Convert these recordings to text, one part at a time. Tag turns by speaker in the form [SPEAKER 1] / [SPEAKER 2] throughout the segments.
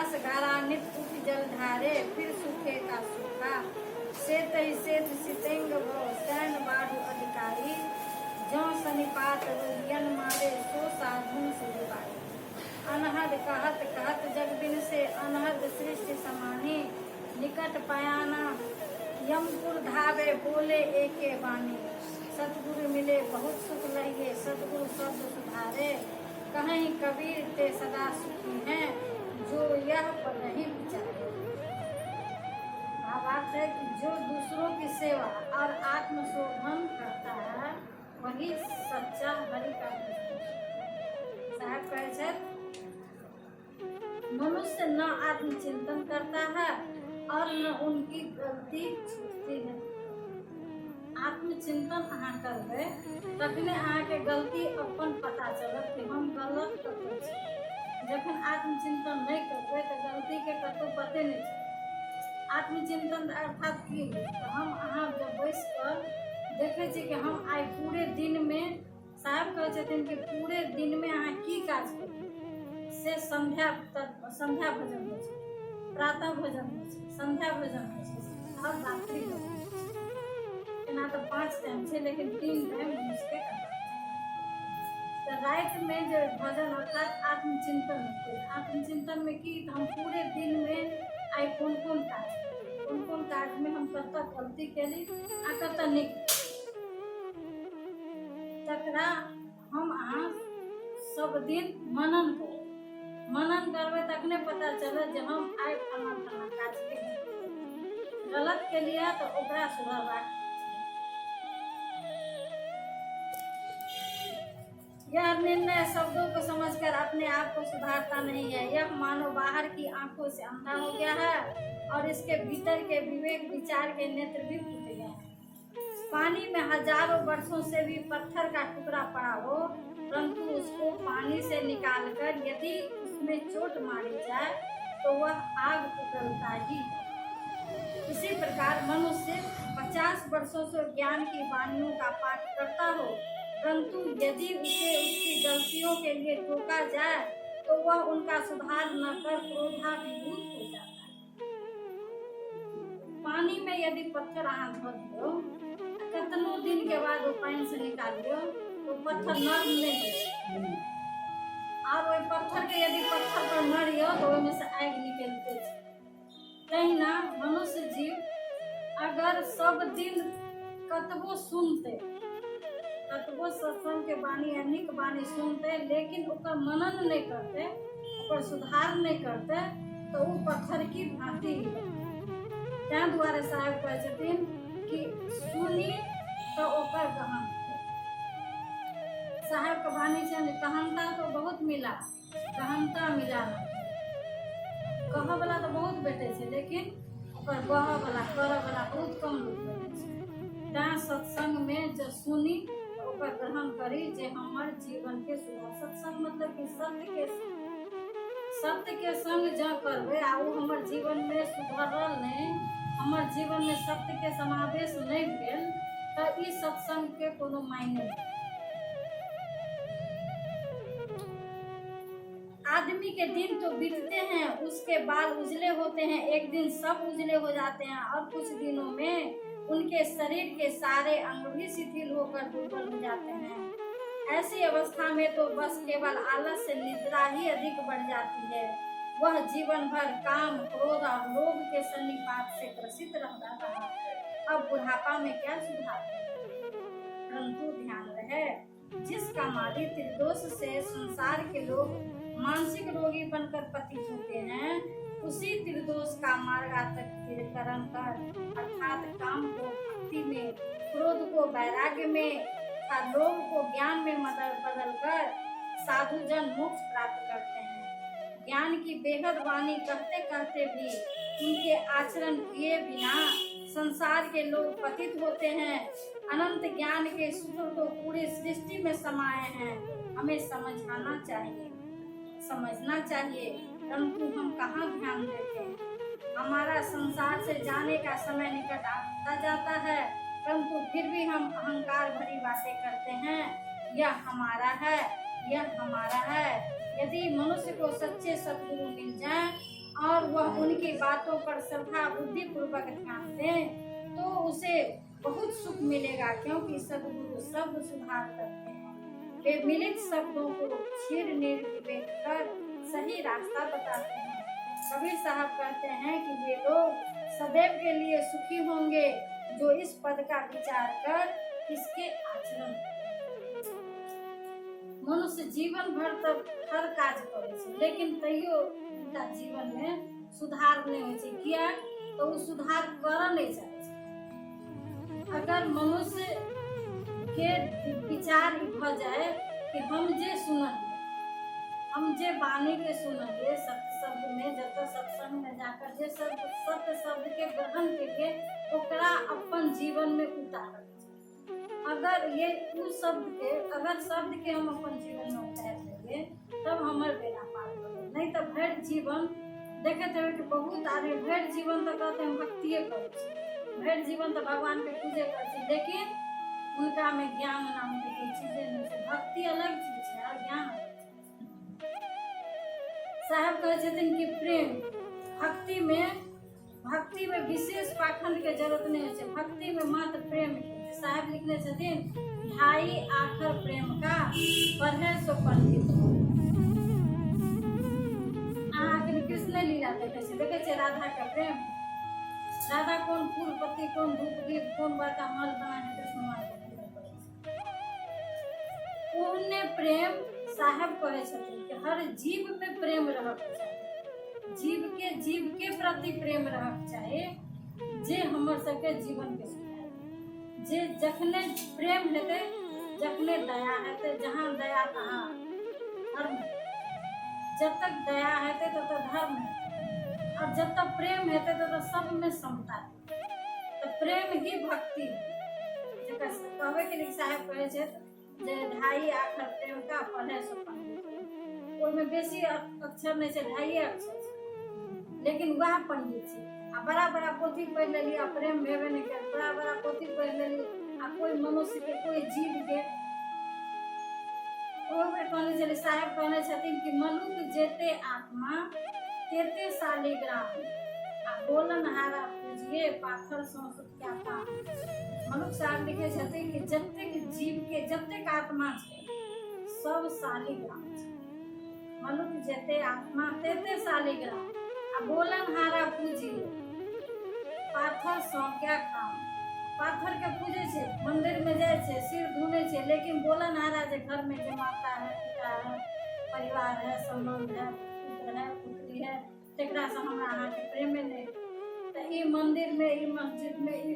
[SPEAKER 1] घास गारा नित उठ जल ढारे, फिर सूखे का सूखा। सेत ही सेत सितेंग भव सैन बाढ़ अधिकारी, ज्यों सनिपात रोगियन मारे, सो साधुन से दुबारे। अनहद कहत कहत जग बिन से, अनहद सृष्टि समाने, निकट पयाना यमपुर धावे, बोले एके बानी। सतगुरु मिले बहुत सुख लहिए, सतगुरु शब्द सुधारे, कहीं कबीर ते सदा सुखी हैं, जो यह पर नहीं विचारे। बात है कि जो दूसरों की सेवा और आत्मशोधन करता है, वही सच्चा हरि का भक्त है। साहब कहे छे, मनुष्य न आत्मचिंतन करता है और न उनकी गलती छूटती है। आत्मचिंतन अहाँ करबे तखने अहाँ के गलती अपन पता चलत कि हम गलत कतौ छी। जखन आत्मचिंतन नहीं करबे तो गलती के कतौ पते नहीं चलत। आत्मचिंतन अर्थात की तो हम अहाँ जब बैस कर देखे छी कि हम आई पूरे दिन में, साहब कहे छथिन कि पूरे दिन में अहाँ की काज करू से संध्या भोजन हो छै, प्रातः भोजन हो छै, संध्या भोजन हो छै और रात्रि भोजन हो छै। एना तो 5 टाइम छै, लेकिन 3 टाइम मनुष्य के करना छै। तो रात में जो भोजन अर्थात आत्मचिंतन होते हैं। आत्मचिंतन में की हम पूरे दिन में आई कौन कौन काज में हम कतऽ गलती केली आ कतऽ नहीं, तकरा हम अहाँ सब दिन मनन करबे तखने पता चलत जे हम आई फलाना काज केली, गलत के लिए तो ओकरा सुधारबाक। यह निर्णय शब्दों को समझकर अपने आप को सुधारता नहीं है। यह मानो बाहर की आंखों से अंधा हो गया है और इसके भीतर के विवेक विचार के नेत्र भी फूट गए हैं। पानी में हजारों वर्षों से भी पत्थर का टुकड़ा पड़ा हो, परंतु उसको पानी से निकालकर यदि उसमें चोट मारी जाए तो वह आग उगलता ही है। इसी प्रकार मनुष्य 50 वर्षों से ज्ञान की वाणियों का पाठ करता हो, परंतु यदि उसे उसकी गलतियों के लिए टोका जाए तो वह उनका सुधार न कर क्रोधाभिभूत हो जाता है। पानी में यदि पत्थर अहाँ धो दियो, कितनो दिन के बाद वो पानी से निकालियो तो पत्थर नरम नहीं होय। और वही पत्थर के यदि पत्थर पर मारियो तो ओहिमे से आग निकलते छै। तहिना मनुष्य जीव अगर सब दिन कतबो सुनते, कतबो सत्संग के वाणी अनेक वाणी सुनते, लेकिन ओकर मनन नहीं करते, ओकर सुधार नहीं करते, तो वो पत्थर की भांति ही रहते। तैं दुआरे साहब कहे छथिन कि सुनी तो ओकर गहन। साहब के वाणी से गहनता तो बहुत मिला, गहनता मिला नहीं। कह वाला तो बहुत बैठे छे, लेकिन ओकर बह वाला कर वाला बहुत कम लोग बैठे छे। तैं सत्संग में जो सुनी ओकर ग्रहण करी जे हमर जीवन के सुधार। सत्संग मतलब कि सत्य के संग जो करबे आ वो हमर जीवन में सुधरल नहीं, हमर जीवन में सत्य के समावेश नहीं भेल तो ई सत्संग के कोनो मायने नहीं। आदमी के दिन तो बीतते हैं, उसके बाल उजले होते हैं, एक दिन सब उजले हो जाते हैं और कुछ दिनों में उनके शरीर के सारे अंग भी शिथिल होकर दुर्बल हो जाते हैं। ऐसी अवस्था में तो बस केवल आलस से निद्रा ही अधिक बढ़ जाती है। वह जीवन भर काम, क्रोध और लोभ के सन्निपात से ग्रसित रहता रहा। अब बुढ़ापा में क्या सुधार है? परंतु ध्यान रहे, जिस कामादि त्रिदोष से संसार के लोग मानसिक रोगी बनकर पतित होते हैं, उसी त्रिदोष का मार्गातिक्रमण कर अर्थात काम को भक्ति में, क्रोध को वैराग्य में तथा लोभ को ज्ञान में बदल कर साधुजन मोक्ष प्राप्त करते हैं। ज्ञान की बेहद वाणी कहते कहते भी उनके आचरण किए बिना संसार के लोग पतित होते हैं। अनंत ज्ञान के सूत्र तो पूरी सृष्टि में समाये हैं। हमें समझना चाहिए, परंतु हम कहाँ ध्यान देते हैं। हमारा संसार से जाने का समय निकट आता जाता है, परंतु फिर भी हम अहंकार भरी बातें करते हैं। यह हमारा है, यह हमारा है। यदि मनुष्य को सच्चे सद्गुरु मिल जाएं और वह उनकी बातों पर श्रद्धा बुद्धि पूर्वक ध्यान दें तो उसे बहुत सुख मिलेगा, क्योंकि सद्गुरु शब्द सुधार करते हैं। वे मिलित शब्दों को क्षीर निर्विवेक कर सही रास्ता बताते हैं। कबीर साहब कहते हैं कि वे लोग सदैव के लिए सुखी होंगे जो इस पद का विचार कर इसके आचरण करें। मनुष्य जीवन भर तब हर कार्य करे छे, लेकिन तैयो उनका जीवन में सुधार नहीं होय छे। किया तो वो सुधार कर नहीं चाहे। अगर मनुष्य के विचार भ जाए कि हम जे सुनल, हम जे वाणी के सुनलिए सत्य शब्द में, जब सत्संग में जाकर जे सत्य शब्द के ग्रहण करके ओकरा अपन जीवन में उतार, अगर ये उस शब्द के, अगर शब्द के हम अपन जीवन में उतार लेंगे तब हमारे बेड़ा पार होगा। नहीं तो भर जीवन देखते हुए कि बहुत आदमी भर जीवन तो कहते हैं भक्तिये करे, भर जीवन तो भगवान के पूजे करते, लेकिन उनका में ज्ञान नाम के कोई चीजें नहीं है। भक्ति अलग चीज है और ज्ञान अलग चीज है। साहब कहते थे कि प्रेम भक्ति में विशेष पाखंड के जरूरत नहीं है, भक्ति में मात्र प्रेम की। साहब लिखने छथिन ढाई आखर प्रेम का पढ़े सो पंडित। कृष्ण लीला देखे राधा का प्रेम, राधा कौन फूल पत्ती, कौन धूप दीप, कौन बड़का मल बना है कृष्ण मां प्रेम। साहब कहे छथिन कि हर जीव में प्रेम रहक चाहिए, जीव के प्रति प्रेम रहक चाहिए, जे हमर सबके जीवन के सुधार। जे जखने प्रेम हेते, जखने दया हेते, जहाँ दया तहाँ धर्म। जब तक दया हेते तब तक धर्म है, और जब तक प्रेम हेते तब तक सब में समता है। तो प्रेम ही भक्ति कहवे के लिए साहब कहे छे जे ढाई आखर प्रेम का पढ़े सो पंडित। ओमे बेसी अक्षर नहीं छे, ढाई अक्षर, लेकिन वह पंडित छे। आ बड़ा बड़ा पोथी पढ़ लेली आ प्रेम भेबे नहीं कर, बड़ा बड़ा पोथी पढ़ लेली आ कोई मनुष्य के, कोई जीव के कहने चले। साहब कहने छथिन कि मनुष्य जेते आत्मा तेते शालिग्राम, आ बोलन हारा पूजिए पाथर संस्कृत क्या पाम। मनुष्य साहब लिखे छथिन कि जतेक जीव के जतेक आत्मा छे सब शालिग्राम छे। मनुष्य जेते आत्मा तेते शालिग्राम, आ बोलन हारा पूजिए पाथर सौ क्या काम। पाथर के पूजे छे, मंदिर में जाए छे, सिर धुने छे, लेकिन बोलन हारा जे घर में जे माता है, पिता है, परिवार है, संबंध है, पुत्र है, पुत्री है, तेकरा से हमरा अहाँ के प्रेम नहीं। तो ई मंदिर में, ई मस्जिद में, ई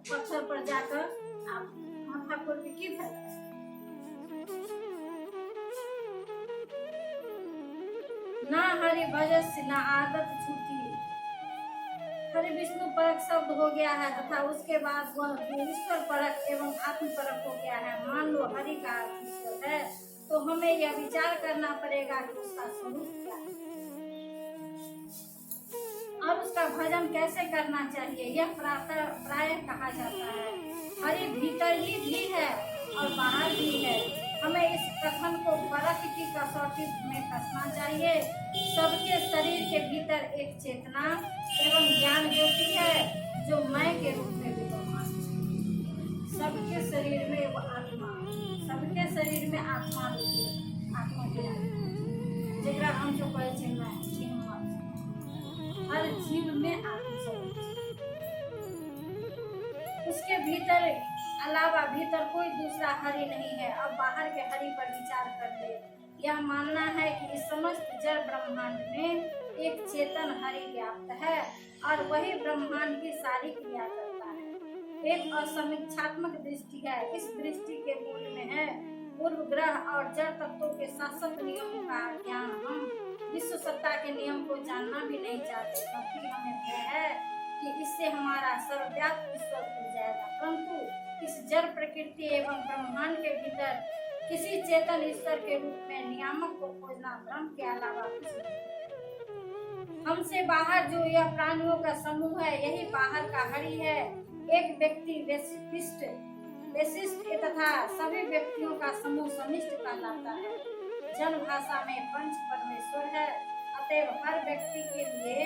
[SPEAKER 1] पत्थर पर जाकर आप माथा खोल के की फायदा? ना हरि भजस ना आदत छूटी। हरि विष्णु परक शब्द हो गया है तथा उसके बाद वह ईश्वर परक एवं आत्म परक हो गया है। मान लो हरि का अर्थ ईश्वर है तो हमें यह विचार करना पड़ेगा कि उसका स्वरूप क्या है और उसका भजन कैसे करना चाहिए। यह प्राय कहा जाता है हरि भीतर ही भी है और बाहर भी है। हमें इस कथन को परख की कसौटी में कसना चाहिए। सबके शरीर के भीतर एक चेतना एवं ज्ञान ज्योति है जो मैं के रूप में विद्यमान है। सबके शरीर में वो आत्मा, सबके शरीर में आत्मा ज्ञान जेकरा हम जो कहे छे मैं, हर जीव में आत्मा। उसके भीतर अलावा भीतर कोई दूसरा हरि नहीं है। अब बाहर के हरि पर विचार कर ले। यह मानना है कि इस समस्त जड़ ब्रह्मांड में एक चेतन हरि व्याप्त है और वही ब्रह्मांड की सारी क्रिया करता है। एक असमीक्षात्मक दृष्टि है। इस दृष्टि के मूल में है पूर्व ग्रह और जड़ तत्वों के शासक नियमों का ज्ञान। हम विश्व सत्ता के नियम को जानना भी नहीं चाहते क्योंकि हमें भय है कि इससे हमारा सर्वव्यापी ईश्वर भूल जाएगा। परंतु इस जड़ प्रकृति एवं ब्रह्मांड के भीतर किसी चेतन ईश्वर के रूप में नियामक को खोजना ब्रह्म के अलावा कुछ नहीं। हमसे बाहर जो यह प्राणियों का समूह है यही बाहर का हरि है। एक व्यक्ति विशिष्ट तथा सभी व्यक्तियों का समूह समिष्ट कहलाता है। जन भाषा में पंच परमेश्वर है अतएव हर व्यक्ति के लिए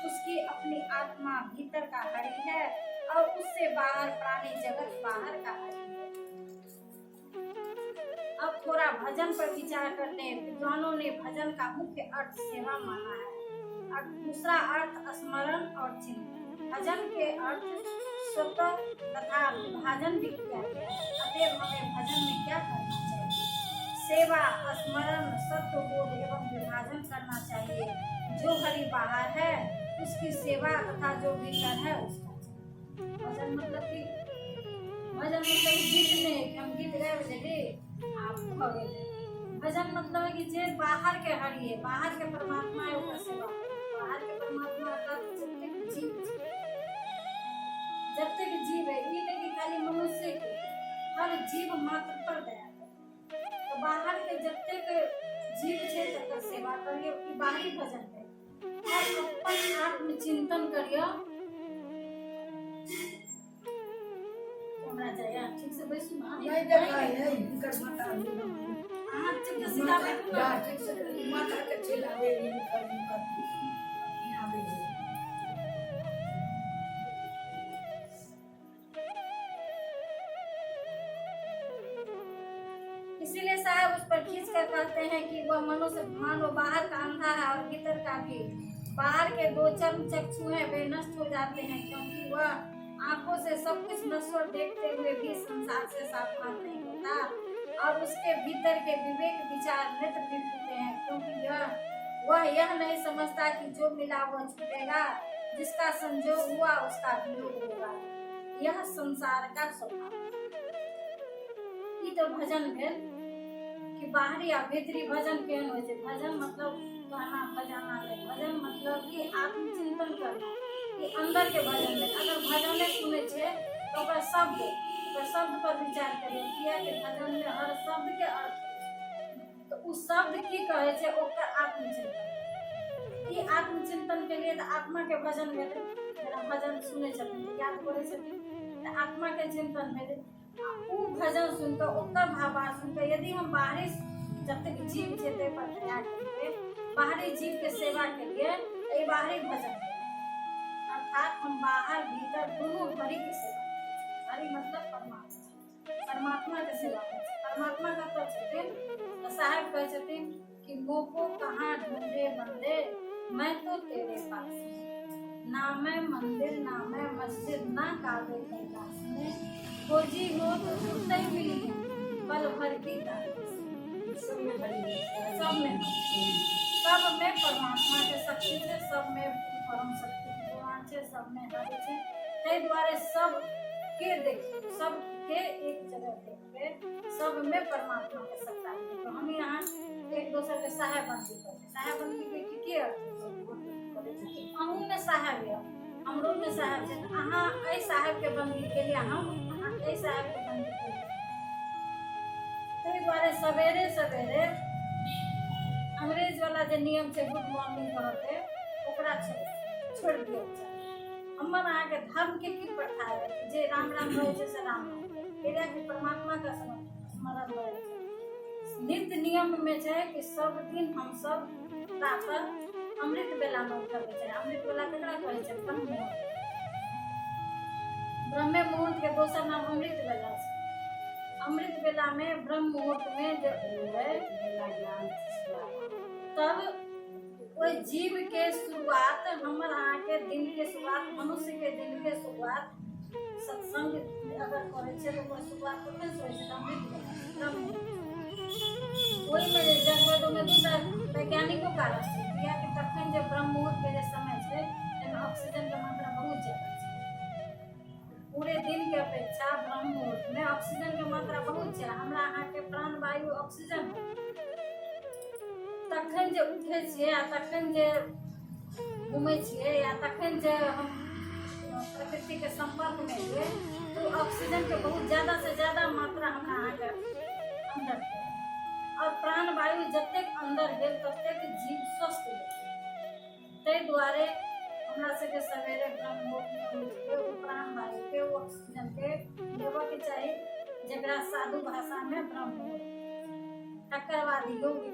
[SPEAKER 1] उसकी अपनी आत्मा भीतर का हरि है और उससे बाहर प्राणी जगत बाहर का हरि है। अब थोड़ा भजन पर विचार करते हैं। विद्वानों ने भजन का मुख्य अर्थ सेवा माना है और दूसरा अर्थ स्मरण और चिंतन। भजन के अर्थ स्वतः तथा विभाजन भी किया गया है। अतएव हमें भजन में क्या करना चाहिए? सेवा, स्मरण, सत्य बोध एवं विभाजन करना चाहिए। जो हरि बाहर है उसकी सेवा तथा जो भीतर है उसका। भजन मतलब कि गीत में हम गीत गाए बजे आप भजन मतलब है कि जे बाहर के हरि है, बाहर के परमात्मा है ओकर सेवा। बाहर के परमात्मा का जब तक जीव है, ये नहीं कि खाली मनुष्य के, हर जीव मात्र पर दया करे। तो बाहर के जब तक जीव छे तक सेवा करिए, कि बाहरी भजन है और अपन आत्म चिंतन करिए। हमरा चाहिए ठीक से बैसू ना,
[SPEAKER 2] नहीं देखा है इनकर माता
[SPEAKER 1] हां ठीक से सीधा बैठो ना,
[SPEAKER 2] ठीक से माता के चिल्लावे इनकर यहां पे।
[SPEAKER 1] इसीलिए साहब उस पर खींच कर कहते हैं कि वह मनुष्य मानो बाहर का अंधा है और भीतर का भी। बाहर के दो चर्म चक्षु हैं वे नष्ट हो जाते हैं, क्योंकि वह आंखों से सब कुछ नश्वर देखते हुए भी संसार से सावधान नहीं होता, और उसके भीतर के विवेक विचार नेत्र भी टूटे हैं, क्योंकि वह यह नहीं समझता कि जो मिला वह छूटेगा, जिसका संजोग हुआ उसका वियोग होगा। यह संसार का स्वभाव। तो भजन भेल कि बाहरी आ भीतरी भजन केहन होइ छै। भजन मतलब गाना बजाना नहीं, भजन मतलब कि आत्मचिंतन करना, कि अंदर के भजन नहीं। अगर भजन सुने छे तो ओकर शब्द पर विचार करिए, किया कि भजन में हर शब्द के अर्थ है। तो उस शब्द की कहे छे ओकर आत्मचिंतन। ई आत्मचिंतन के लिए तो आत्मा के भजन भेले, मेरा भजन सुने छथिन, याद करे छथिन, तो आत्मा के चिंतन भेले। उ भजन सुनकर ओकर भावार्थ सुनकर यदि हम बाहरी जब तक जीव छे ते पर दया करिए, बाहरी जीव के सेवा के लिए ये बाहरी भजन है। अर्थात हम बाहर भीतर दोनों हरि की सेवा। हरि मतलब परमात्मा के सेवा। परमात्मा का तो छथिन तो साहब कहे छथिन कि मोको कहाँ ढूंढे बंदे, मैं तो तेरे पास, ना मैं मंदिर ना मैं मस्जिद ना काबे कैलाश में, खोजी हो तो ढूंढते मिली पल भर की सब में परमात्मा के शक्ति से, सब में परम शक्ति भगवान से, सब में हरि से। ताहि द्वारे सब के देखिए, सब के एक जगह देख के सब में परमात्मा के सत्ता है। तो हम यहाँ एक दूसरे के सहायबंदी करते। सहायबंदी के की अर्थ है? अहू में साहेब है, हमरो में साहेब है, तो अहाँ ऐ साहेब के बंदी के लिए हम ऐ साहेब के बंदी के लिए। ताहि द्वारे सवेरे सवेरे अंग्रेज वाला जो नियम है गुड मॉर्निंग कहते ओकरा छोड़ दिया जाए। हमर अहाँ के धर्म के की प्रथा है जे राम राम रहे छै से राम एरा के परमात्मा का स्मरण रहे छै। नित्य नियम में है कि सब दिन हम सब प्रातः अमृत बेला में उठल छै। अमृत बेला केकरा कहै छै? ब्रह्म मुहूर्त। ब्रह्म मुहूर्त के दोसर नाम अमृत बेला छै। अमृत बेला में ब्रह्म मुहूर्त में जब है तब कोई जीव के शुरुआत हमर अहाँ के दिन के शुरुआत, मनुष्य के दिन के शुरुआत सत्संग अगर करे छै तो ओकर शुरुआत कखन से होइ छै? अमृत बेला। ओहि में जगवेदों में दूसरा वैज्ञानिकों कारण छै, किया कि तखन जे ब्रह्म मुहूर्त के जे समय छै एमे ऑक्सीजन के मात्रा बहुत ज्यादा छै। पूरे दिन के अपेक्षा ब्रह्म मुहूर्त में ऑक्सीजन के मात्रा बहुत छै। हमरा अहाँ के प्राण वायु ऑक्सीजन तखन जे उठे छियै आ तखन जे घूमे छियै या तखन जे हम प्रकृति के संपर्क में हुए तो ऑक्सीजन के बहुत ज्यादा से ज्यादा मात्रा हमरा अहाँ के अंदर है। और प्राण वायु जतेक अंदर गेल ततेक जीव स्वस्थ है। ताहि द्वारे हमरा सबके सवेरे ब्रह्म मुहूर्त में उठ के प्राण वायु के ऑक्सीजन के लेबऽ के चाही, जकरा साधु भाषा में ब्रह्म मुहूर्त, तकर बाद योग के।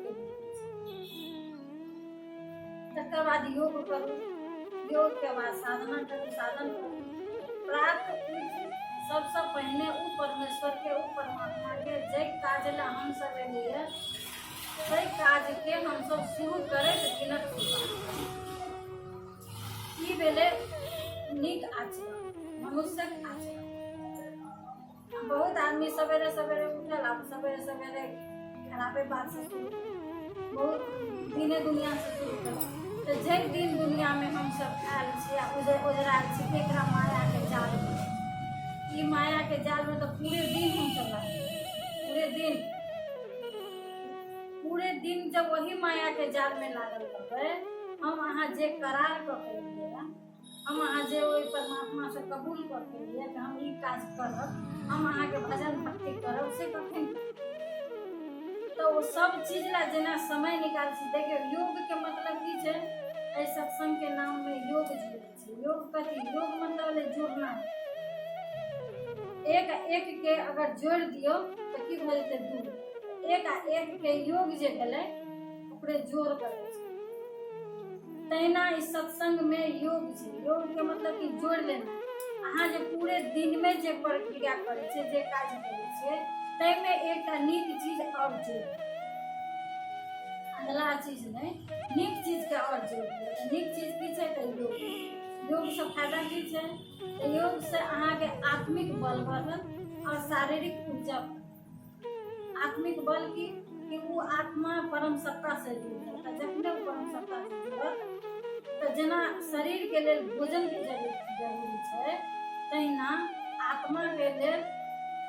[SPEAKER 1] तकर बाद योग करू, योग के बाद साधना करू, साधन करू। प्रातः उठि सबसे पहले उ परमेश्वर के, उ परमात्मा के जे काज ला हम सब एलिए ताहि काज के हम सब शुरू करे दिनक ई भेले नीक आचरण, मनुष्यक आचरण। बहुत आदमी सवेरे सवेरे उठल, अब सवेरे सवेरे खराबे बात से शुरू, बहुत दिने दुनिया से शुरू कर। तो जे दिन दुनिया में हम सब आयल छी, उजरायल छी एकरा माया के जाल में। ई माया के जाल में तो पूरे दिन हम सब रहे, पूरे दिन जब वही माया के जाल में लागल रहबै, हम अहाँ जे करार कर लिए, हम अहाँ जे ओहि परमात्मा से कबूल कर लिए कि हम ई काज करब, हम अहाँ के भजन भक्ति करब, से कखन तो वो सब चीज ला जेना समय निकाल छी। देखियो योग के मतलब की छै, एहि सत्संग के नाम में योग जुड़े छै। योग कथी, योग मतलब है जुड़ना। एक एक के अगर जोड़ दियो तो की भ जेते दू, एक आ एक के योग जे भेलै ओकरे जोड़ करे छै। तहिना इस सत्संग में योग छै। योग के मतलब कि जोड़ लेना। अहाँ जे पूरे दिन में जे प्रक्रिया करे छै, जे काज करे छै, तै में एकटा नीक चीज और जोड़, अगला चीज नहीं, नीक चीज के और जोड़ दियौ। नीक चीज की छै तो योग। योग से फायदा की छै, तो योग से अहाँ के आत्मिक बल बढ़त और शारीरिक ऊर्जा। आत्मिक बल की कि वो आत्मा परम सत्ता से जुड़त है। जखने वो परम सत्ता से जुड़त तो जेना शरीर के लिए भोजन की जरूरी है, तहिना आत्मा के लिए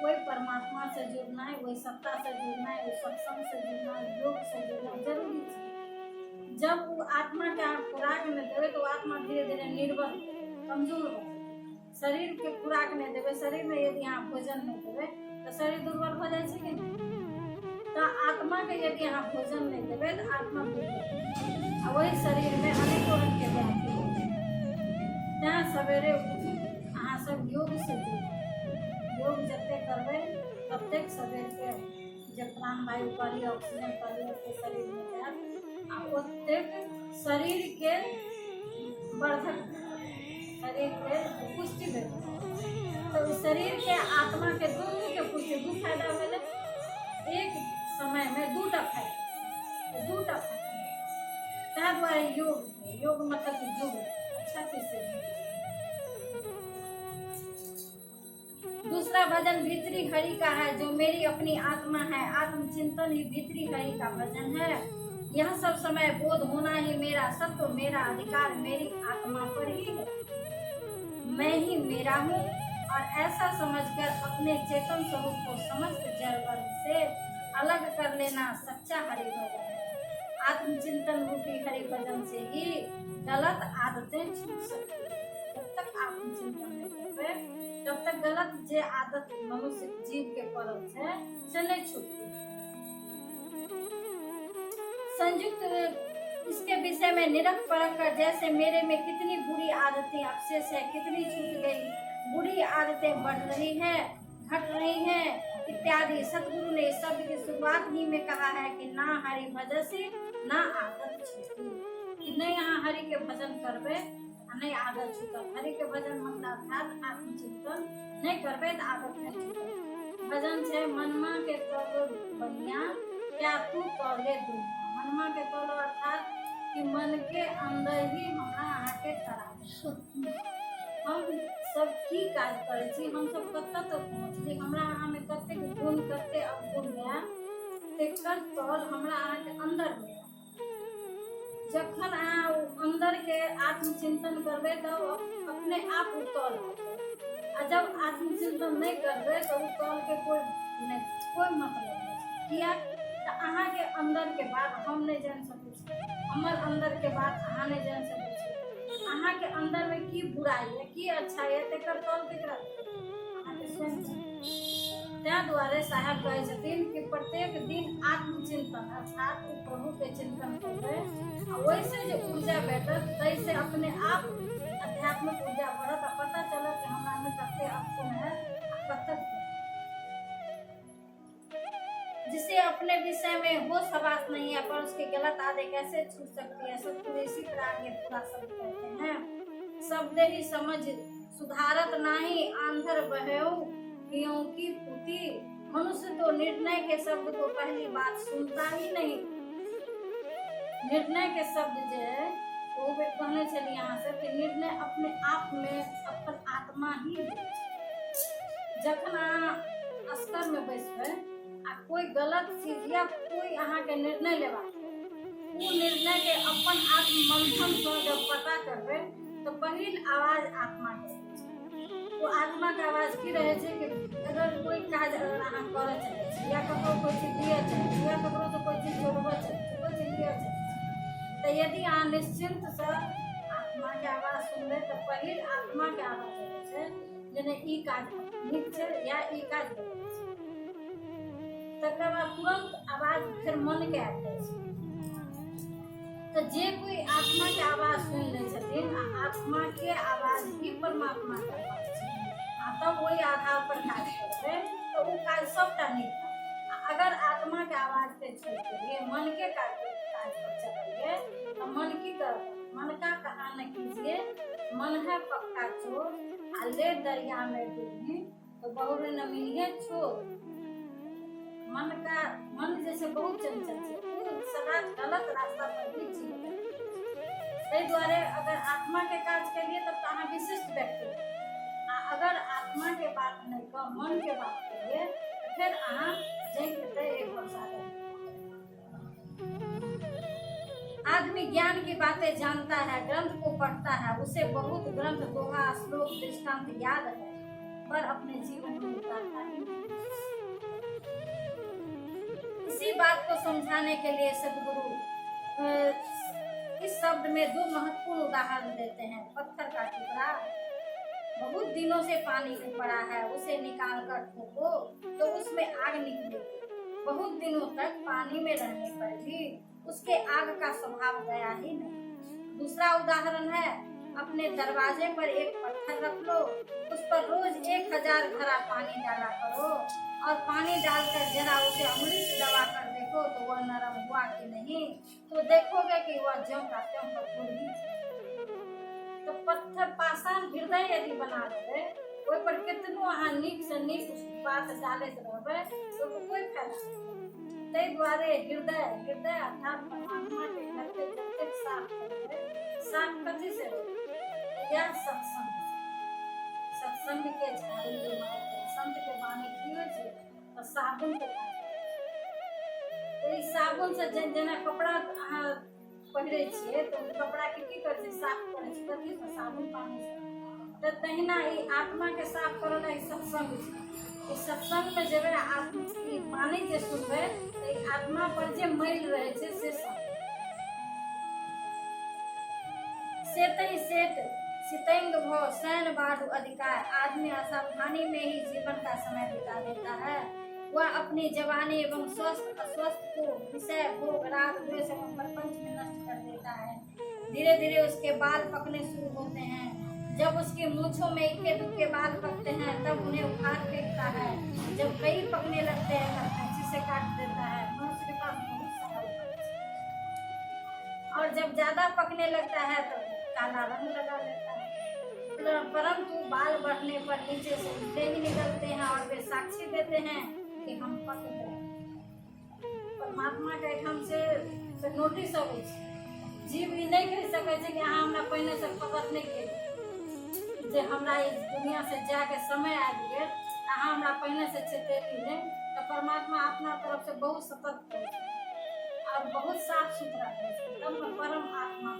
[SPEAKER 1] कोई परमात्मा से जुड़ना है, वही सत्ता से जुड़ना है, वही सत्संग से जुड़ना है, योग से जुड़ना जरूरी है। जब वो आत्मा के आप खुराक में देवे तो आत्मा धीरे धीरे निर्बल कमजोर हो। शरीर के खुराक नहीं देवे, शरीर में यदि आप भोजन नहीं देवे तो शरीर दुर्बल हो जाए कि नहीं। तो आत्मा के यदि आप भोजन नहीं देवे तो आत्मा दुर्बल, वही शरीर में अनेकों रंग के व्याधि होते हैं। ત્યાં सवेरे उठी अहाँ सब योग से जुड़ो। योग जते करबे तब तक सवेर के जब प्राण वायु पाली ऑक्सीजन पाली के शरीर में जात, आ ओतेक शरीर के वर्धक, शरीर के पुष्टि भेटत। तो शरीर के आत्मा के दोनों के पुष्टि, दू फायदा भेले। एक समय में दूटा फायदा, दूटा फायदा। त्या द्वारा योग मतलब कि जुड़, अच्छा चीज से जुड़। दूसरा भजन भीतरी हरि का है, जो मेरी अपनी आत्मा है। आत्मचिंतन ही भीतरी हरि का भजन है। यह सब समय बोध होना ही मेरा सत्व, मेरा अधिकार मेरी आत्मा पर ही है। मैं ही मेरा हूँ, और ऐसा समझकर अपने चेतन स्वरूप को समस्त जड़ वर्ग से अलग कर लेना सच्चा हरि भजन है। आत्मचिंतन रूपी हरि भजन से ही गलत आदतें छूट सकती है। जब तक आत्मचिंतन नहीं करबे तब तक गलत जे आदत मनुष्य जीव के पड़ल है से नहीं छूटती। संयुक्त इसके विषय में निरख परख कर, जैसे मेरे में कितनी बुरी आदतें अवशेष है, कितनी छूट गई, बुरी आदतें बढ़ रही है, घट रही हैं इत्यादि। सतगुरु ने इस शब्द की शुरुआत ही में कहा है कि ना हरि भजन से ना आदत छूटी, कि नहीं यहाँ हरि के भजन करबे नहीं आदत छूटल। हरि के भजन मतलब अर्थात आत्मचिंतन नहीं करबे तो आदत नहीं छूटल। भजन से मनमा के तोलो बनिया, क्या तू तोले दुनिया। मनमा के तोलो अर्थात कि मन के अंदर ही हमरा आके खड़ा। हम सब की काज करे छी, हम सब कत्ते तक पहुँचली, हमरा अहाँ में कत्ते गुण कत्ते अवगुण है, तेकर तौल हमरा अहाँ के अंदर में। जखन अहाँ अंदर के आत्मचिंतन करबे तो अपने आप उतौल होते। आ जब आत्मचिंतन नहीं करबे तो उतौल के कोई मतलब नहीं। किया तो अहाँ के अंदर के बात हम नहीं जान सकै छी, हमर अंदर के बात अहाँ नहीं जान सकै छी। अहाँ के अंदर में की बुराई है की अच्छा है तेकर तौल केकरा अहाँ के स्वयं। त्या द्वारे साहब कहे छथिन कि प्रत्येक दिन आत्मचिंतन अर्थात प्रभु के चिंतन करबे, वैसे जो ऊर्जा भेटत तैसे अपने आप आध्यात्मिक ऊर्जा बढ़त। पता चलत कि हमरा में कत्ते अवगुण है कत्ते। जिसे अपने विषय में होश हवास नहीं है पर उसकी गलत आदत कैसे छूट सकती है। सतगुरु इसी तरह आगे पूरा शब्द कहते हैं, शब्द ही समझ सुधारत नाही आंधर बहेऊ की पुती। मनुष्य तो निर्णय के शब्द को पहली बात सुनता ही नहीं। निर्णय के शब्द जो है वो कहने चलिए यहाँ से कि निर्णय अपने आप में अपन आत्मा ही है। जखन अहाँ स्तर में बैसबे आ कोई गलत चीज या कोई अहाँ के निर्णय लेवा वो निर्णय के अपन आत्म मंथन से जब पता करबे तो पहिल आवाज आत्मा के वो आत्मा के आवाज की रहे छै कि अगर कोई काज अगर अहाँ करे चाहे छी या ककरो कोई चीज दिए चाहे छी या ककरो से कोई चीज जोड़बे चाहे छी कोई चीज दिए चाहे तो यदि अहाँ निश्चिंत से आत्मा के आवाज सुनबे तो पहिल आत्मा के आवाज होय छै जेने ई काज नीक छै या ई काज गलत छै। तकर बाद तुरंत आवाज फिर मन के आबि जाइ छै। तो जे कोई आत्मा के आवाज सुन ले छथिन आत्मा के आवाज ही परमात्मा के आवाज छै आ तब वही आधार पर काज करबे तो वो काज सबटा नीक है। अगर आत्मा के आवाज पे छोड़ के मन के काज पर चलेंगे तो मन की कर मन का कहा न कीजिए, मन है पक्का चोर आ ले दरिया में डूबी तो बहुरे न मिलिए छोर। मन जैसे बहुत चंचल है सदा गलत रास्ता पर भी चलते। ताहि द्वारे अगर आत्मा के काज करिए तब तो अहाँ विशिष्ट व्यक्ति हो। अगर आत्मा के बात नहीं कह मन के बात करिए तो फिर अहाँ जैसे एक वर्ष आगे। आदमी ज्ञान की बातें जानता है, ग्रंथ को पढ़ता है, उसे बहुत ग्रंथ दोहा श्लोक दृष्टांत याद है पर अपने जीवन में उतारता नहीं। इसी बात को समझाने के लिए सदगुरु इस शब्द में दो महत्वपूर्ण उदाहरण देते हैं। पत्थर का टुकड़ा बहुत दिनों से पानी में पड़ा है, उसे निकाल कर ठोको तो उसमें आग निकलेगी। बहुत दिनों तक पानी में रहने पर भी उसके आग का स्वभाव गया ही नहीं। दूसरा उदाहरण है, अपने दरवाजे पर एक पत्थर रख लो, उस पर रोज 1000 घड़ा पानी डाला करो और पानी डालकर जरा उसे अंगुली से दबा कर देखो तो वह नरम हुआ कि नहीं, तो देखोगे कि वह ज्यों का त्यों कठोर ही है। तो पत्थर पाषाण हृदय यदि बना देवे ओहि पर कितनो अहाँ नीक से नीक बात डालैत रहबै तो कोई फायदा नहीं। ताहि द्वारे हृदय अर्थात परमात्मा के घर के जतेक साफ करबै, साफ कथी से या सत्संग के झाड़ू जो मारते संत के वाणी की होइ छै तो साबुन के काज। तो ई साबुन से जेना कपड़ा अहाँ पहिरे छियै तो कपड़ा के की करे छै साफ करे छै कथी से साबुन पानी से। तो तहिना ई आत्मा के साफ करे ला सत्संग छै। इस सत्संग में जेबे वाणी जे सुनबे तो आत्मा पर जे मैल रहे छै से सेत सितंग भव सैन बाढ़ अधिकार। आदमी असावधानी में ही जीवन का समय बिता देता है। वह अपनी जवानी एवं स्वस्थ अस्वस्थ को विषय भोग राग द्वेष एवं प्रपंच में नष्ट कर देता है। धीरे धीरे उसके बाल पकने शुरू होते हैं। जब उसकी मूंछों में इक्के दुक्के बाल पकते हैं तब उन्हें उखाड़ फेंकता है। जब कई पकने लगते हैं तब कैंची से काट देता है। मनुष्य के पास बहुत सारा और जब ज्यादा पकने लगता है तो काला रंग लगा लेता है। परंतु बाल बढ़ने पर नीचे से उल्टे ही निकलते हैं और वे साक्षी देते हैं कि हम पक गए। परमात्मा के हम से नोटिस अबै छै। जीव ई नहीं कह सकै छै कि अहाँ हमरा पहिने से पकड़ नहीं केलियै जे हमरा इस दुनिया से जाके समय आबि गेल अहाँ हमरा पहिने से चेतेली नहीं। तो परमात्मा अपना तरफ से बहुत सतर्क है और बहुत साफ सुथरा है। तब परम आत्मा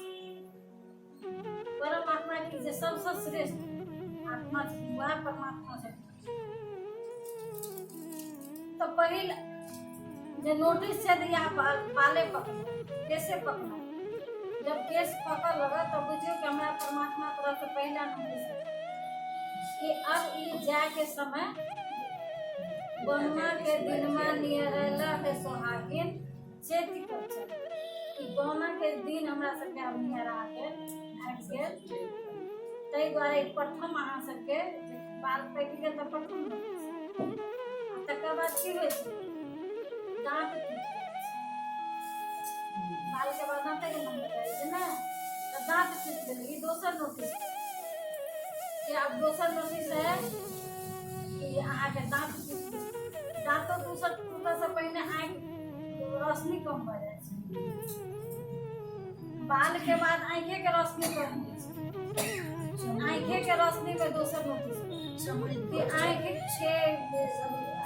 [SPEAKER 1] की जे सबसे श्रेष्ठ आत्मा वह परमात्मा से। तो पहिल जे नोटिस से दिया बाले पकड़ना कैसे पकड़ना। जब केस पकड़ लगा तो बुझियो कि हमारा परमात्मा तरफ से पहला नोटिस है कि अब ये जाए के समय गौना के दिन में नियरला है सोहागिन चेती कर चल कि गौना के दिन हमरा सबके अब नियरा के भाग गेल। ताहि द्वारे प्रथम अहाँ सबके बाल पकि गेल तो प्रथम तकर बाद की होइ छै दांत टूट जाए बाल के बाद दांत के नंबर रहे छै ना तो दांत टूट गेल ई दोसर नोटिस कि अब दोसर नोटिस है कि अहाँ के दांत टूट गेल दांतो दोसर टूटै से पहिने आँखि रोशनी कम भऽ जाइ छै बाल के बाद आँखे के रोशनी कम होइ छै आँखे के रोशनी में दोसर नोटिस कि आँखि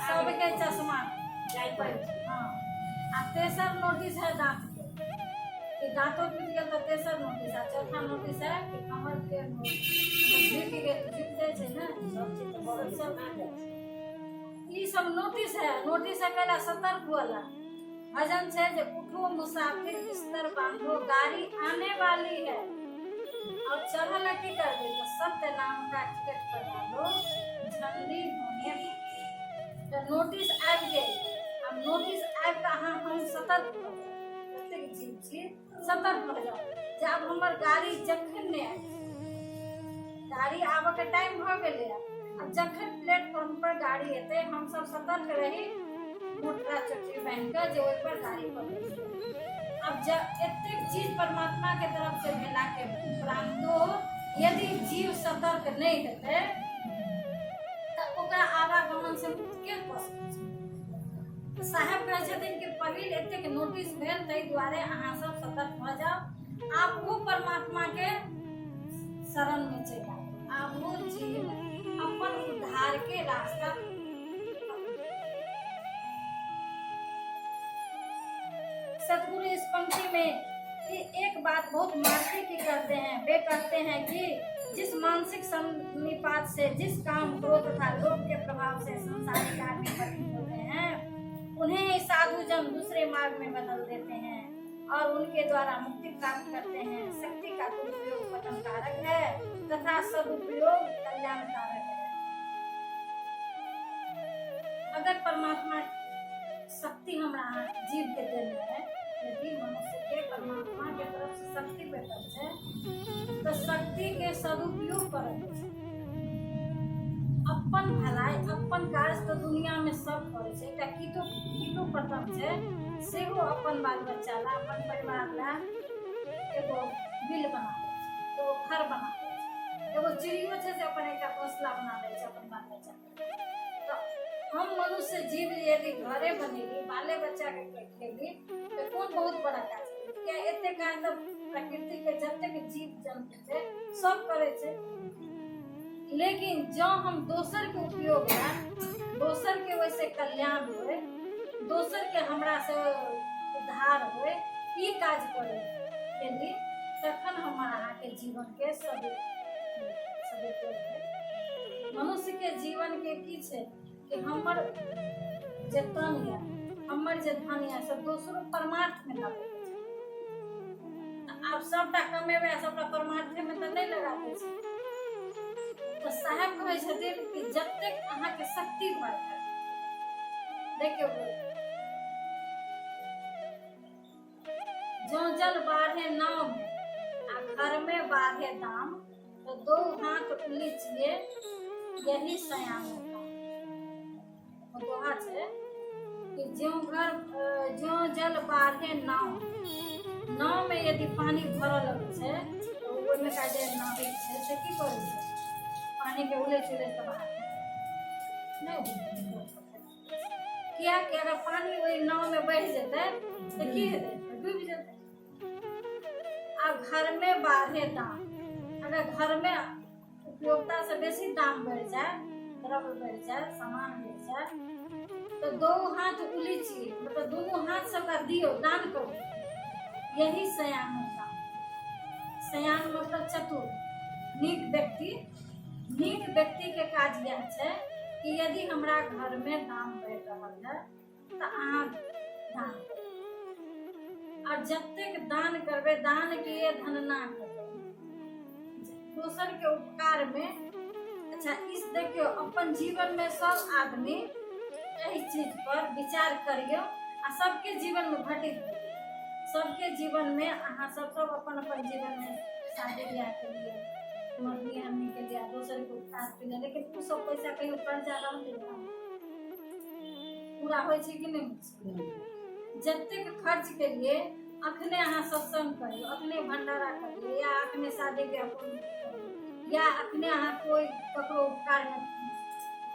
[SPEAKER 1] सबके चश्मा हाँ आ तेसर नोटिस है दांत के कि दांतों टूट गया तो तेसर नोटिस है चौथा नोटिस है कि कमर के झुक गए झुक जाए छै ना सब चीज तो बहुत सब आ जाए छै ई सब नोटिस है कहला सतर्क वाला भजन छै जे उठो मुसाफिर बिस्तर बांधो गाड़ी आने वाली है और चढ़ल की कर दे तो सत्य नाम का टिकट कटा लो झंडी होने तो नोटिस आबि गेल अब नोटिस आबि के अहाँ हम सतर्क भऽ जाउ कतेक जीव छी सतर्क भऽ जाउ जे आब हमर गाड़ी जखन नहि आबि गाड़ी आबऽ के टाइम भऽ गेलै अब जखन प्लेटफॉर्म पर गाड़ी एतै हम सब सतर्क रही मोटरा चट्टी पहन के जे ओहि पर गाड़ी पकड़े अब जब एतेक चीज परमात्मा के तरफ से भेला के उपरांतो यदि जीव सतर्क नहीं हेतै तऽ ओकरा आवागमन से मुक्त के कऽ सकै छै साहब कहै छथिन कि पहिल एतेक नोटिस भेल ताहि दुआरे अहाँ सब सतर्क भऽ जाउ आप वो परमात्मा के शरण में चलि आउ आप वो जीव अपन उद्धार के रास्ता सतगुरु इस पंक्ति में एक बात बहुत मार्मिक करते हैं वे कहते हैं कि जिस मानसिक सन्निपात से जिस काम क्रोध तथा लोभ के प्रभाव से संसारिक आदमी पतित होते हैं उन्हें साधु जन दूसरे मार्ग में बदल देते हैं और उनके द्वारा मुक्ति प्राप्त करते हैं शक्ति का दुरुपयोग पतन कारक है तथा सदुपयोग कल्याण कारक है अगर परमात्मा शक्ति हमारा जीव के देने है यदि मनुष्य के परमात्मा के तरफ से शक्ति भेटल छै तो शक्ति के सदुपयोग करल अपन भलाई अपन कार्य तो दुनिया में सब करे छै एकटा कीटो प्रथम छै सेहो अपन बाल बच्चा ला अपन परिवार ला एगो बिल बना दै छै एगो घर बना दै छै एगो चिड़ियो छै से अपन एकटा घोंसला बना दै छै अपन बाल बच्चा तो हम मनुष्य जीव यदि घरे बनेगी बाले बच्चा के खेली तो कौन बहुत बड़ा काज क्या एते काज तो प्रकृति के जतेक जीव जंतु छै सब करे छै लेकिन जो हम दोसर के उपयोग है दोसर के वैसे कल्याण होए दोसर के हमरा से उद्धार होए ई काज करे के लिए तखन हमारा के जीवन के सब मनुष्य के जीवन के की छै कि हमर जे तन या हमर जे धन या सब दोसरो परमार्थ में लगे आप सबटा कमेबे सबटा परमार्थ में तो नहीं लगाते तो साहब कहै छथिन कि जतेक अहाँ के शक्ति बढ़त देखियो जो जल बाढ़े नाव में आ घर में बाढ़े दाम तो दो हाथ उलीचिए यही सयान होता दोहा छै कि जो जल बाढ़े नाव में यदि पानी भरल लगे छै तो ओहिमे का जे नाविक छै से की करे छै पानी के उले चले के बाहर नहीं किया कि अगर पानी वही नाव में बढ़ जेतै तो की हेतै डूब जेतै अब घर में बाढ़े दाम अगर घर में उपयोगिता से बेसी दाम बढ़ जाए द्रव्य बढ़ जाए सामान बढ़ जाए तो दो हाथ उलीचिए मतलब दोनों हाथ सबका दियो दान करो यही सयान होता सयान मतलब चतुर नीक व्यक्ति के काज यह छै कि यदि हमरा घर में दाम बढ़ रहल है तो अहाँ दान करू और जतेक दान करबे दान किए धन ना करबे दोसर के उपकार में अच्छा इस देखियो अपन जीवन में सब आदमी यही चीज पर विचार करियो आ सबके जीवन में घटित सबके जीवन में अहाँ सब अपन जीवन में शादी ब्याह के लिए मर्दी हमनी के लिए दोसर के उपकार के लिए लेकिन उ सब पैसा कहीं कर्जा रह पूरा होइ छै कि नहीं होइ छै। जतेक खर्च केलिए अखने अहाँ सत्संग करियो, अखने भंडारा करियो, या अखने शादी ब्याह करियो, या अखने अहाँ कोई ककरो उपकार में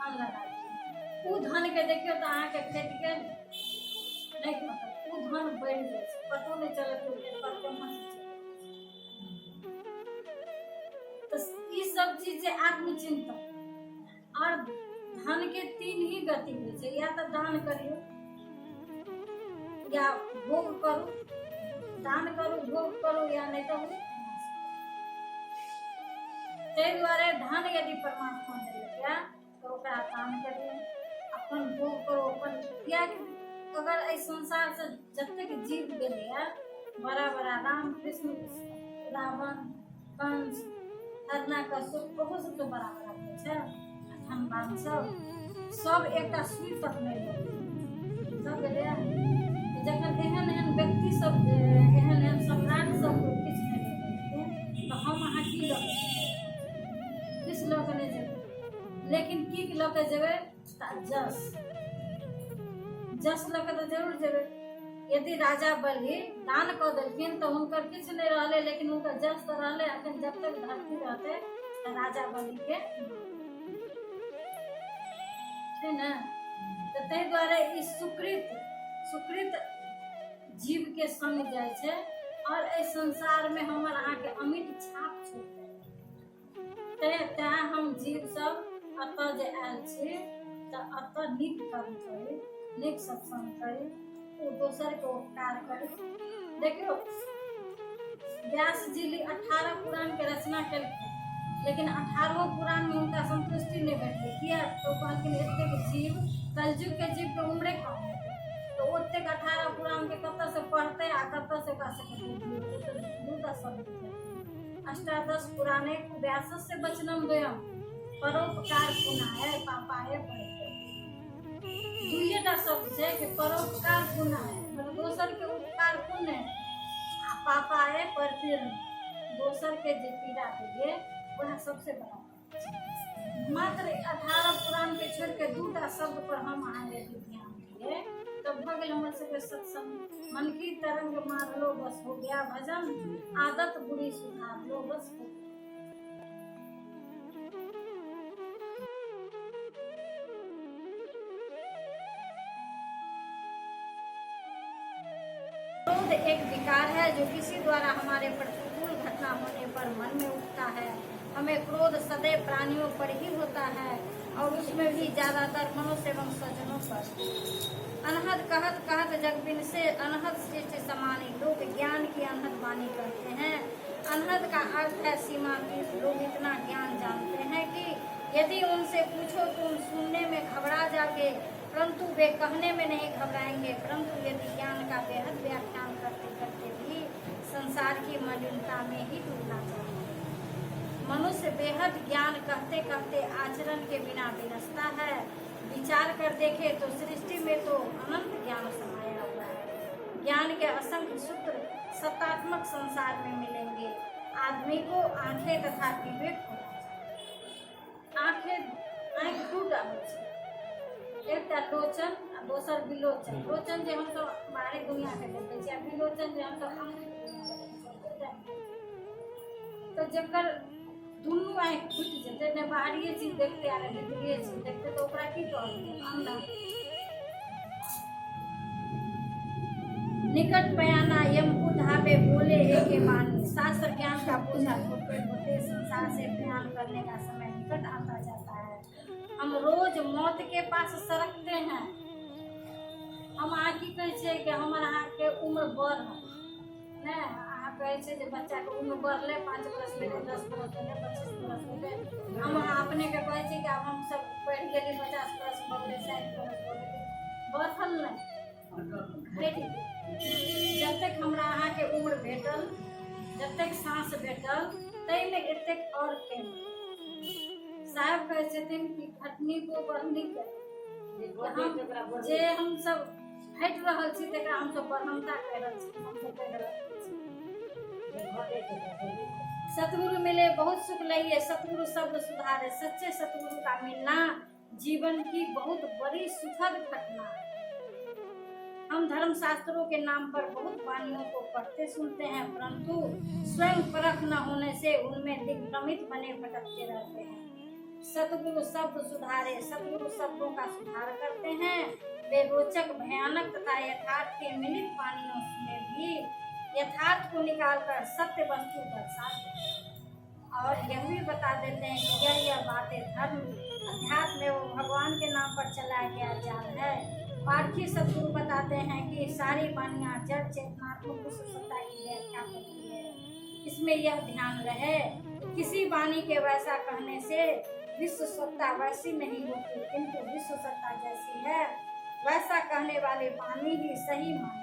[SPEAKER 1] धन लगा दियौ, उ धन के देखियो तो अहाँ के खेत के नहीं मतलब उ धन बढ़ जाए छै, पतो नहीं चलत कि पेपर केना से तो ई सब चीज है आत्मचिंतन। और धन के 3 ही गति होइ छै, या तो दान करियो, या भोग करू, दान करू, भोग करू, या नहीं तो ताहि दुआरे धन यदि परमात्मा देलकै तो ओकरा दान करियो, अपन भोग करो, अपन किया अगर इस संसार से जतेक जीव गेलै बड़ा बड़ा राम कृष्ण रावण कंस हिरण्यकश्यप बहुत सब तो बड़ा बड़ा छै, हनुमान सब एकटा सुई तक नहीं लेलकै सब गेलै। जखन एहन एहन व्यक्ति सब एहन एहन सम्राट सब किछु नहीं लेलकै तो हम अहाँ की लऽ किस लऽ के नहीं जेबै, लेकिन की लऽ के जेबै जस लऽ के तो जरूर जेबै। यदि राजा बलि दान कऽ देलखिन तो हुनकर किछु नहीं रहलै, लेकिन हुनकर जस तो रहलै। अखन जब तक धरती रहतै तो राजा बलि के छै ने, तो ताहि दुआरे ई सुकृत जीव के संग जाय छै, और इस संसार में हमर अहाँ के अमिट छाप छै। तें हम जीव सब अतः जे आयल छी तो अतः नीक कर्म करी, नीक सत्संग करी, ओ दोसर के उपकार करी। देखियो व्यास जी 18 पुराण के रचना केलखिन, लेकिन 18 पुराण में उनका संतुष्टि नहीं भेटलै। किया तो कहलखिन एतेक जीव कलयुग के जीव के उम्रे कम तो ओतेक 18 पुराण के कतऽ से पढ़ते आ कतऽ से का अष्टादश पुराणे व्यासस्य वचनम द्वयम् परोपकार पुनाय पापाय परते। दुइटा शब्द छै कि परोपकार पुनाय मतलब दोसर के उपकार पुण्य आ पापाय परते, दोसर के जे पीड़ा देलिए वह सबसे बड़ा। मात्र 18 पुराण के छोड़ के 2टा शब्द पर हम अहाँ यदि ध्यान दिए तब भगल हमर सबके सत्संग। मन की तरंग मार लो बस हो गया भजन, आदत बुरी सुधार लो बस हो गया। क्रोध एक विकार है जो किसी द्वारा हमारे प्रतिकूल घटना होने पर मन में उठता है। हमें क्रोध सदैव प्राणियों पर ही होता है, और उसमें भी ज्यादातर मनुष्य एवं स्वजनों पर। अनहद कहत कहत जगबिन से अनहद श्रेष्ठ समानी, लोग ज्ञान की अनहद वाणी कहते हैं। अनहद का अर्थ है सीमातीत। लोग इतना ज्ञान जानते हैं कि यदि उनसे पूछो तो उन सुनने में घबरा जाओगे, परंतु वे कहने में नहीं घबराएंगे। परंतु यदि ज्ञान का बेहद व्याख्यान करते करते भी संसार की मलिनता में ही डूबना चाहिए। मनुष्य बेहद ज्ञान कहते कहते आचरण के बिना विनसता है। विचार कर देखे तो सृष्टि में तो अनंत ज्ञान समाया हुआ है। ज्ञान के असंख्य सूत्र सत्तात्मक संसार में मिलेंगे। आदमी को आंखें तथा विवेक होना चाहिए। आँख 2टा होइ छै, एकटा लोचन आ दोसर विलोचन। लोचन जे हम सब बाहरी दुनिया के देखै छियै, विलोचन जे हम सब तो जकर दुनू आँख फूटि जेतै, ने बाहरिये चीज देखते आ ने भीतरिये चीज देखते तो ओकरा की कहल अंधा। निकट पयाना यम को ढाबे बोले एके बानी, शास्त्र ज्ञान का बोझा ढोते ढोते संसार से प्रयाण करने का समय निकट आता जाता है। हम रोज मौत के पास सरकते हैं। हम अहाँ की कहै छियै कि हमर अहाँ के उम्र बढ़ ने, अहाँ कहै छै जे बच्चा के उम्र बढ़ले 5 बरस भेलै, 10 बरस भेलै, 25 बरस भेलै। हम अहाँ अपने के कहै छी कि आब हम सब पढ़ि गेली, 50 बरस भऽ गेलै, 60 बरस भऽ गेलै, बढ़ल नहि घटि गेल। जब तक हमरा अहाँ के उम्र भेटल, जब तक सांस भेटल, ताहि में एतेक और के साहब कहै छथिन कि घटनी को बढ़नी जे हम सब हटि रहल छी तकरा हम सब बढ़मता कहि रहल छी। हम सब कहि रहल छी सतगुरु मिले बहुत सुख लइए, सतगुरु शब्द सुधारे। सच्चे सतगुरु का मिलना जीवन की बहुत बड़ी सुखद घटना है। हम धर्म शास्त्रों के नाम पर बहुत वाणियों को पढ़ते सुनते हैं, परंतु स्वयं परख न होने से उनमें दिग्भ्रमित बने भटकते रहते हैं। सतगुरु शब्द सुधारे, सतगुरु शब्दों का सुधार करते हैं। वे रोचक, भयानक तथा यथार्थ के मिलित वाणियों में भी यथार्थ को निकालकर सत्य वस्तु दर्शाते हैं और यह भी बता देते हैं कि यह बातें धर्म अध्यात्म एवं भगवान के नाम पर चलाया गया जाल है। पारखी सतगुरु बताते हैं कि सारी वाणियां जड़ चेतनात्मक विश्व सत्ता की व्याख्या करती है। इसमें यह ध्यान रहे, किसी वाणी के वैसा कहने से विश्व सत्ता वैसी नहीं होती, किंतु विश्व सत्ता जैसी है वैसा कहने वाली वाणी ही सही मानी